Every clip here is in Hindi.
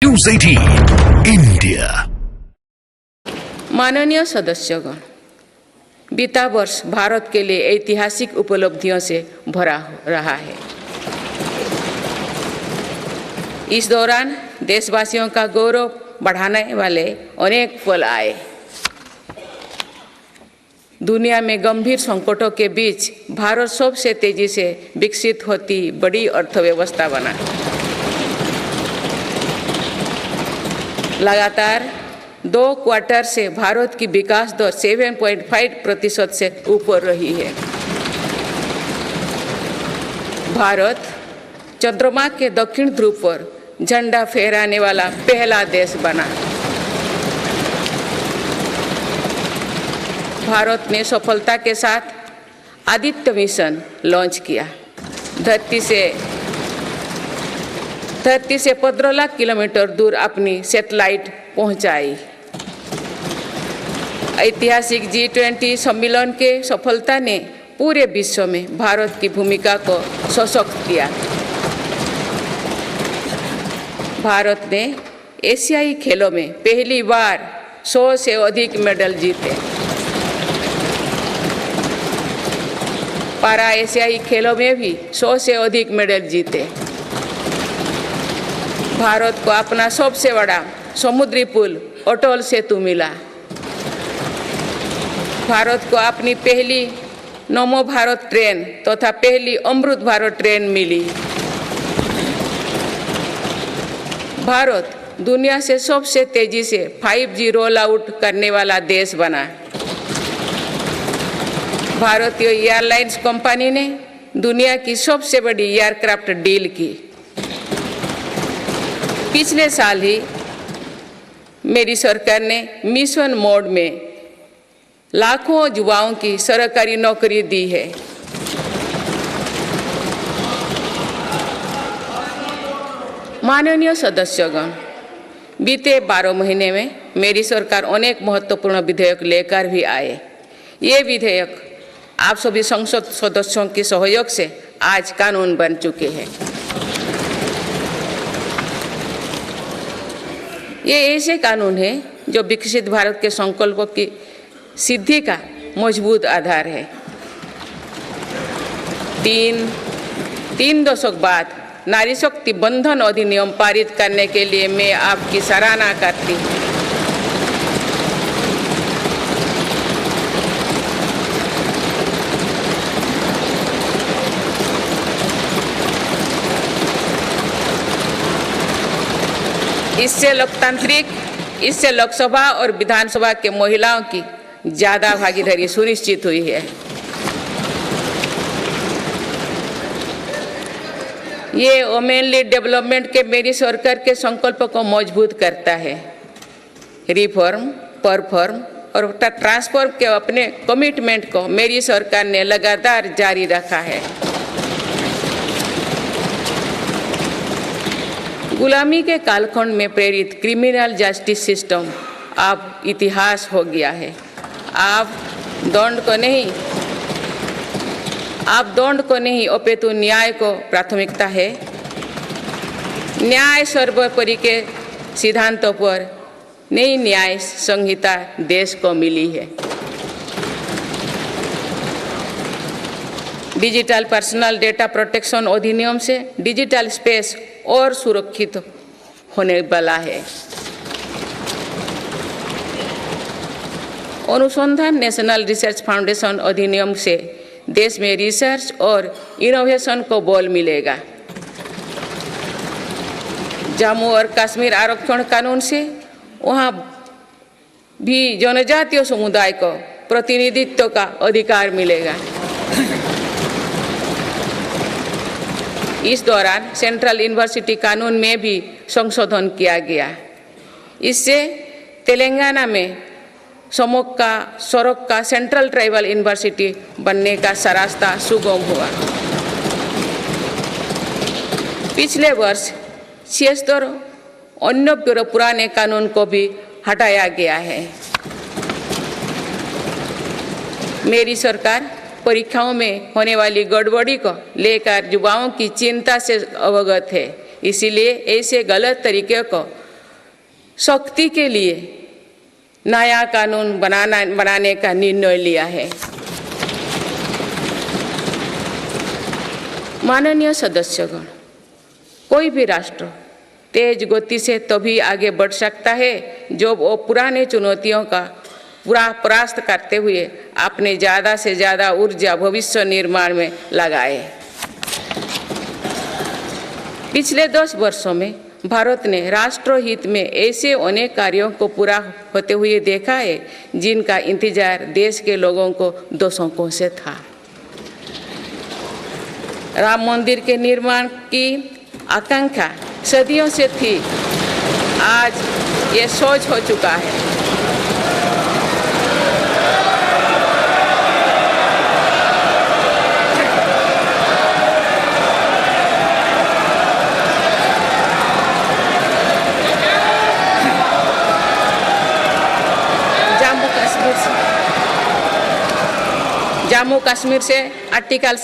News 18 India. माननीय सदस्यगण, बीता वर्ष भारत के लिए ऐतिहासिक उपलब्धियों से भरा रहा है। इस दौरान देशवासियों का गौरव बढ़ाने वाले अनेक पल आए। दुनिया में गंभीर संकटों के बीच भारत सबसे तेजी से विकसित होती बड़ी अर्थव्यवस्था बना। लगातार 2 क्वार्टर से भारत की विकास दर 7.5% से ऊपर रही है। भारत चंद्रमा के दक्षिण ध्रुव पर झंडा फहराने वाला पहला देश बना। भारत ने सफलता के साथ आदित्य मिशन लॉन्च किया। धरती से 15 लाख किलोमीटर दूर अपनी सैटेलाइट पहुंचाई। ऐतिहासिक G20 सम्मेलन के सफलता ने पूरे विश्व में भारत की भूमिका को सशक्त किया। भारत ने एशियाई खेलों में पहली बार 100 से अधिक मेडल जीते। पारा एशियाई खेलों में भी 100 से अधिक मेडल जीते। भारत को अपना सबसे बड़ा समुद्री पुल अटल सेतु मिला। भारत को अपनी पहली नमो भारत ट्रेन तथा पहली अमृत भारत ट्रेन मिली। भारत दुनिया से सबसे तेजी से 5G रोल आउट करने वाला देश बना। भारतीय एयरलाइंस कंपनी ने दुनिया की सबसे बड़ी एयरक्राफ्ट डील की। पिछले साल ही मेरी सरकार ने मिशन मोड में लाखों युवाओं की सरकारी नौकरी दी है। माननीय सदस्यगण, बीते 12 महीने में मेरी सरकार अनेक महत्वपूर्ण विधेयक लेकर भी आए। ये विधेयक आप सभी संसद सदस्यों के सहयोग से आज कानून बन चुके हैं। ये ऐसे कानून हैं जो विकसित भारत के संकल्पों की सिद्धि का मजबूत आधार है। तीन दशक बाद नारी शक्ति बंधन अधिनियम पारित करने के लिए मैं आपकी सराहना करती हूँ। इससे लोकसभा और विधानसभा के महिलाओं की ज्यादा भागीदारी सुनिश्चित हुई है। ये वुमेन लीड डेवलपमेंट के मेरी सरकार के संकल्प को मजबूत करता है। रिफॉर्म, परफॉर्म और ट्रांसफॉर्म के अपने कमिटमेंट को मेरी सरकार ने लगातार जारी रखा है। गुलामी के कालखंड में प्रेरित क्रिमिनल जस्टिस सिस्टम अब इतिहास हो गया है। आप दंड को नहीं अपितु न्याय को प्राथमिकता है। न्याय सर्वोपरि के सिद्धांतों पर नई न्याय संहिता देश को मिली है। डिजिटल पर्सनल डेटा प्रोटेक्शन अधिनियम से डिजिटल स्पेस और सुरक्षित होने वाला है। अनुसंधान नेशनल रिसर्च फाउंडेशन अधिनियम से देश में रिसर्च और इनोवेशन को बल मिलेगा। जम्मू और कश्मीर आरक्षण कानून से वहाँ भी जनजातीय समुदाय को प्रतिनिधित्व का अधिकार मिलेगा। इस दौरान सेंट्रल यूनिवर्सिटी कानून में भी संशोधन किया गया। इससे तेलंगाना में सरोक का सेंट्रल ट्राइबल यूनिवर्सिटी बनने का रास्ता सुगम हुआ। पिछले वर्ष 76 अन्य पुराने कानून को भी हटाया गया है। मेरी सरकार परीक्षाओं में होने वाली गड़बड़ी को लेकर युवाओं की चिंता से अवगत है। इसीलिए ऐसे गलत तरीके को सख्ती के लिए नया कानून बनाने का निर्णय लिया है। माननीय सदस्यगण, कोई भी राष्ट्र तेज गति से तभी आगे बढ़ सकता है जब वो पुराने चुनौतियों का पूरा परास्त करते हुए अपने ज़्यादा से ज़्यादा ऊर्जा भविष्य निर्माण में लगाए। पिछले 10 वर्षों में भारत ने राष्ट्रहित में ऐसे अनेक कार्यों को पूरा होते हुए देखा है जिनका इंतजार देश के लोगों को दशकों से था। राम मंदिर के निर्माण की आकांक्षा सदियों से थी, आज ये सोच हो चुका है। जम्मू कश्मीर से आर्टिकल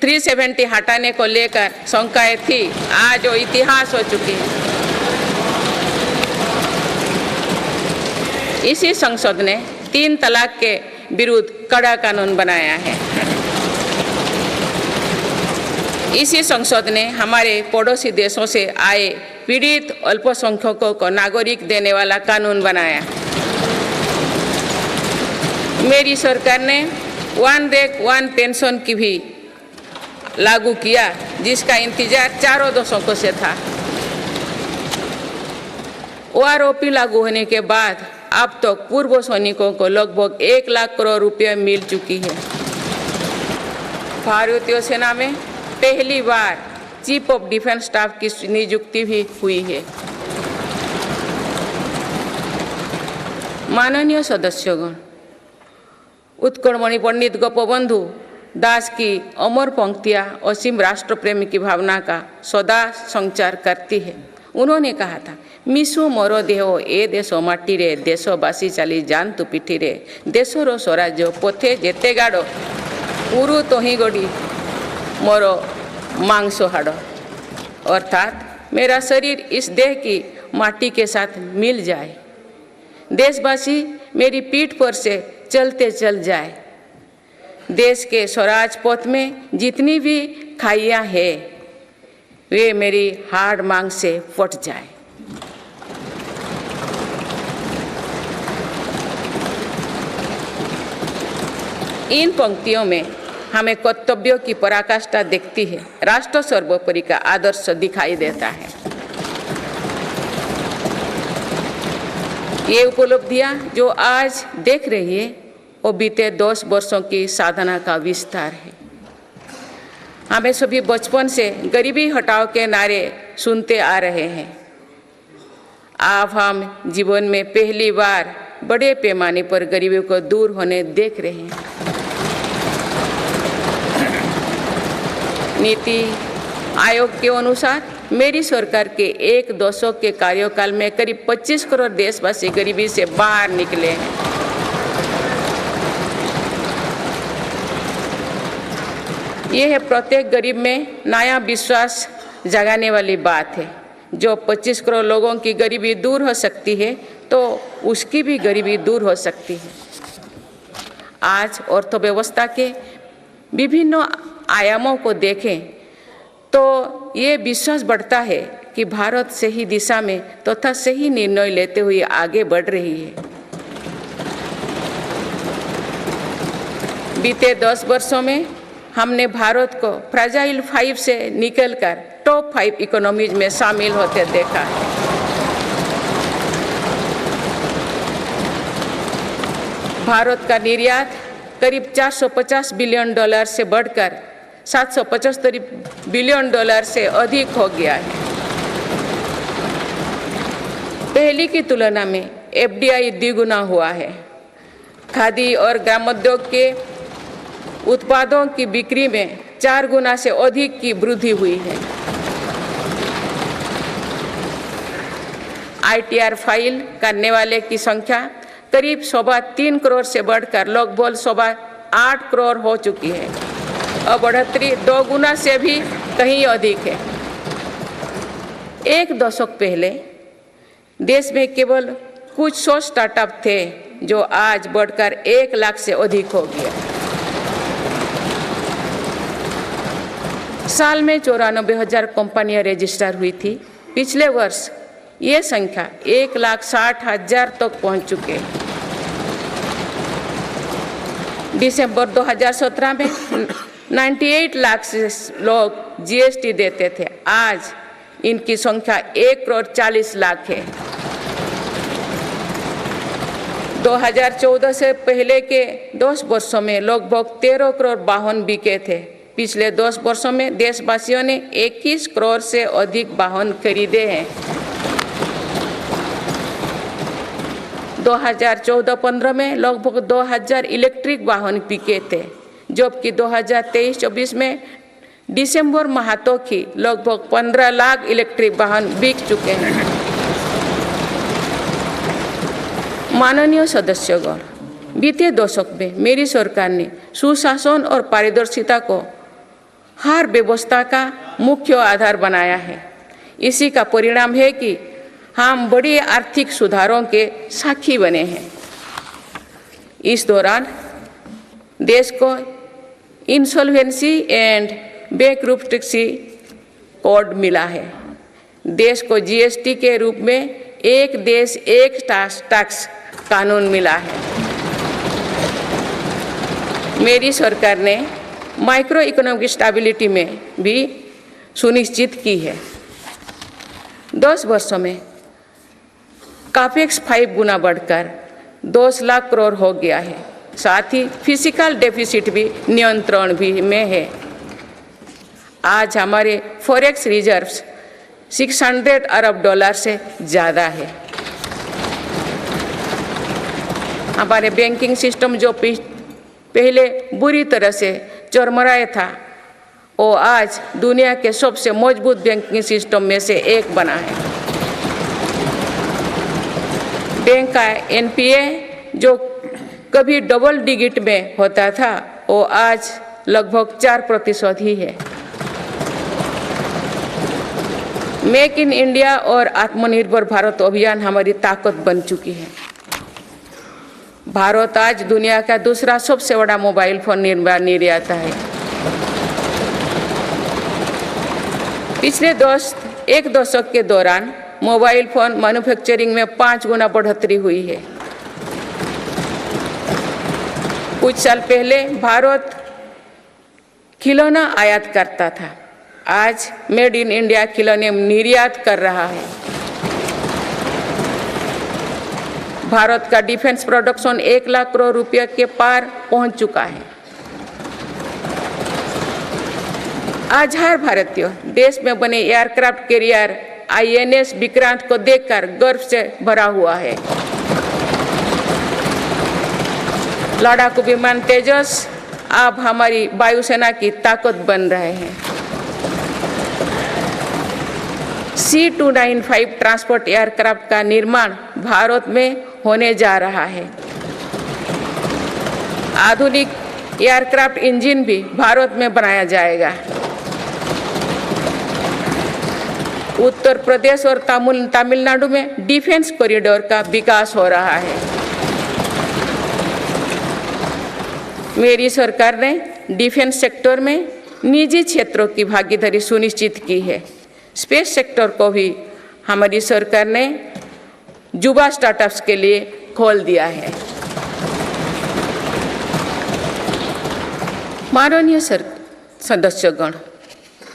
370 हटाने को लेकर शंकाएं थी, आज वो इतिहास हो चुकी है। इसी संसद ने 3 तलाक के विरुद्ध कड़ा कानून बनाया है। इसी संसद ने हमारे पड़ोसी देशों से आए पीड़ित अल्पसंख्यकों को नागरिक देने वाला कानून बनाया। मेरी सरकार ने वन रैंक वन पेंशन की भी लागू किया, जिसका इंतजार 4 दशकों से था। OROP लागू होने के बाद अब तक पूर्व सैनिकों को लगभग 1 लाख करोड़ रुपए मिल चुकी है। भारतीय सेना में पहली बार चीफ ऑफ डिफेंस स्टाफ की नियुक्ति भी हुई है। माननीय सदस्यगण, उत्कलमणि पंडित गोपबंधु दास की अमर पंक्तियां असीम राष्ट्र प्रेम की भावना का सदा संचार करती है। उन्होंने कहा था, मिशु मोर देह ए देश माटी रे, देशवासी चाली जानतु पिठी रे, देशर स्वराज्य पथे जेते गाड़, उरु तही गड़ी मोर मांस हाड़। अर्थात मेरा शरीर इस देह की माटी के साथ मिल जाए, देशवासी मेरी पीठ पर से चलते चल जाए, देश के स्वराज पथ में जितनी भी खाइयां हैं वे मेरी हाड़ मांग से फट जाए। इन पंक्तियों में हमें कर्तव्यों की पराकाष्ठा दिखती है, राष्ट्र सर्वोपरि का आदर्श दिखाई देता है। ये उपलब्धियां जो आज देख रही है वो बीते 10 वर्षों की साधना का विस्तार है। हमें सभी बचपन से गरीबी हटाओ के नारे सुनते आ रहे हैं। अब हम जीवन में पहली बार बड़े पैमाने पर गरीबी को दूर होने देख रहे हैं। नीति आयोग के अनुसार मेरी सरकार के 1 दशक के कार्यकाल में करीब 25 करोड़ देशवासी गरीबी से बाहर निकले हैं। यह प्रत्येक गरीब में नया विश्वास जगाने वाली बात है। जो 25 करोड़ लोगों की गरीबी दूर हो सकती है तो उसकी भी गरीबी दूर हो सकती है। आज अर्थव्यवस्था के विभिन्न आयामों को देखें तो ये विश्वास बढ़ता है कि भारत सही दिशा में तथा सही निर्णय लेते हुए आगे बढ़ रही है। बीते 10 वर्षों में हमने भारत को फ्रेजाइल 5 से निकलकर टॉप 5 इकोनॉमीज में शामिल होते देखा है। भारत का निर्यात करीब $450 बिलियन से बढ़कर $775 बिलियन से अधिक हो गया है। पहले की तुलना में FDI द्विगुना हुआ है। खादी और ग्रामोद्योग के उत्पादों की बिक्री में 4 गुना से अधिक की वृद्धि हुई है। ITR फाइल करने वाले की संख्या करीब 3.25 करोड़ से बढ़कर लगभग 8.25 करोड़ हो चुकी है और बढ़ोतरी 2 गुना से भी कहीं अधिक है। 1 दशक पहले देश में केवल कुछ 100 स्टार्टअप थे जो आज बढ़कर 1 लाख से अधिक हो गया। साल में 94,000 कंपनियां रजिस्टर हुई थी। पिछले वर्ष ये संख्या 1,60,000 तक पहुंच चुके। दिसंबर 2017 में 98 लाख से लोग जीएसटी देते थे। आज इनकी संख्या 1,40,00,000 है। 2014 से पहले के 10 वर्षों में लगभग 13 करोड़ वाहन बिके थे। पिछले 10 वर्षों में देशवासियों ने 21 करोड़ से अधिक वाहन खरीदे हैं। 2014-15 में लगभग 2000 इलेक्ट्रिक वाहन बिके थे, जबकि 2023-24 में दिसंबर माह तक ही लगभग 15 लाख इलेक्ट्रिक वाहन बिक चुके हैं। माननीय सदस्यगण, बीते दशक में मेरी सरकार ने सुशासन और पारदर्शिता को हर व्यवस्था का मुख्य आधार बनाया है। इसी का परिणाम है कि हम बड़े आर्थिक सुधारों के साक्षी बने हैं। इस दौरान देश को इंसॉल्वेंसी एंड बैंकरप्सी कोड मिला है। देश को जीएसटी के रूप में एक देश एक टैक्स कानून मिला है। मेरी सरकार ने माइक्रो इकोनॉमिक स्टेबिलिटी में भी सुनिश्चित की है। 10 वर्षों में कैपेक्स 5 गुना बढ़कर 10 लाख करोड़ हो गया है। साथ ही फिजिकल डेफिसिट भी नियंत्रण भी में है। आज हमारे फॉरेक्स रिजर्व्स 600 अरब डॉलर से ज़्यादा है। हमारे बैंकिंग सिस्टम जो पहले बुरी तरह से चरमराया था, वो आज दुनिया के सबसे मजबूत बैंकिंग सिस्टम में से एक बना है। बैंक का एनपीए जो कभी डबल डिजिट में होता था, वो आज लगभग 4% ही है। मेक इन इंडिया और आत्मनिर्भर भारत अभियान हमारी ताकत बन चुकी है। भारत आज दुनिया का दूसरा सबसे बड़ा मोबाइल फोन निर्माता है। पिछले एक दशक के दौरान मोबाइल फोन मैन्युफैक्चरिंग में 5 गुना बढ़ोतरी हुई है। कुछ साल पहले भारत खिलौना आयात करता था, आज मेड इन इंडिया खिलौने निर्यात कर रहा है। भारत का डिफेंस प्रोडक्शन 1 लाख करोड़ रुपये के पार पहुंच चुका है। आज हर भारतीय देश में बने एयरक्राफ्ट कैरियर आईएनएस विक्रांत को देखकर गर्व से भरा हुआ है। लड़ाकू विमान तेजस अब हमारी वायुसेना की ताकत बन रहे हैं। C-295 ट्रांसपोर्ट एयरक्राफ्ट का निर्माण भारत में होने जा रहा है। आधुनिक एयरक्राफ्ट इंजन भी भारत में बनाया जाएगा। उत्तर प्रदेश और तमिलनाडु में डिफेंस कॉरिडोर का विकास हो रहा है। मेरी सरकार ने डिफेंस सेक्टर में निजी क्षेत्रों की भागीदारी सुनिश्चित की है। स्पेस सेक्टर को भी हमारी सरकार ने युवा स्टार्टअप्स के लिए खोल दिया है। माननीय सदस्यगण,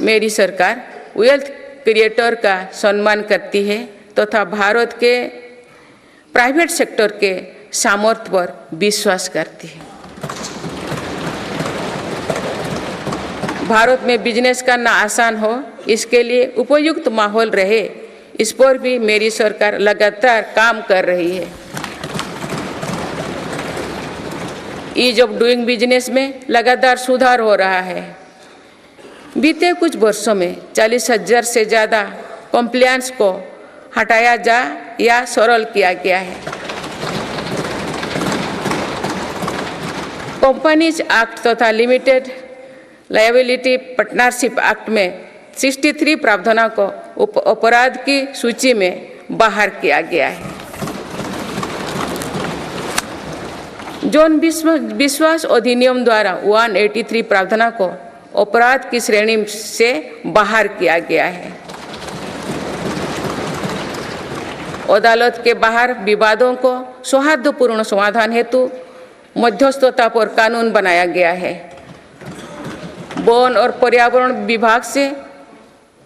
मेरी सरकार वेल्थ क्रिएटर का सम्मान करती है तथा भारत के प्राइवेट सेक्टर के सामर्थ्य पर विश्वास करती है। भारत में बिजनेस करना आसान हो, इसके लिए उपयुक्त माहौल रहे, इस पर भी मेरी सरकार लगातार काम कर रही है। ईज ऑफ डूइंग बिजनेस में लगातार सुधार हो रहा है। बीते कुछ वर्षों में 40,000 से ज़्यादा कॉम्प्लायंस को हटाया जा या सरल किया गया है। कंपनीज एक्ट तथा लिमिटेड लायबिलिटी पार्टनरशिप एक्ट में 63 प्रावधानों को अपराध की सूची में बाहर किया गया है। जौन विश्वास अधिनियम द्वारा 183 प्रावधान को अपराध की श्रेणी से बाहर किया गया है। अदालत के बाहर विवादों को सौहार्दपूर्ण समाधान हेतु मध्यस्थता पर कानून बनाया गया है। वन और पर्यावरण विभाग से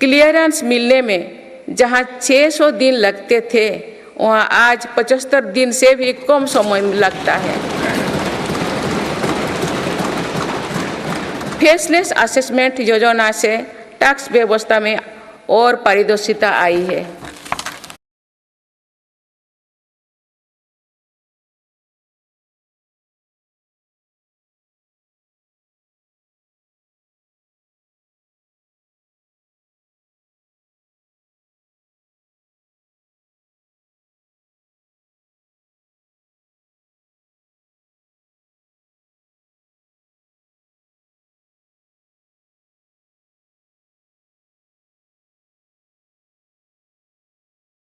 क्लियरेंस मिलने में जहां 600 दिन लगते थे, वहां आज 75 दिन से भी कम समय लगता है। फेसलेस असेसमेंट योजना से टैक्स व्यवस्था में और पारदर्शिता आई है।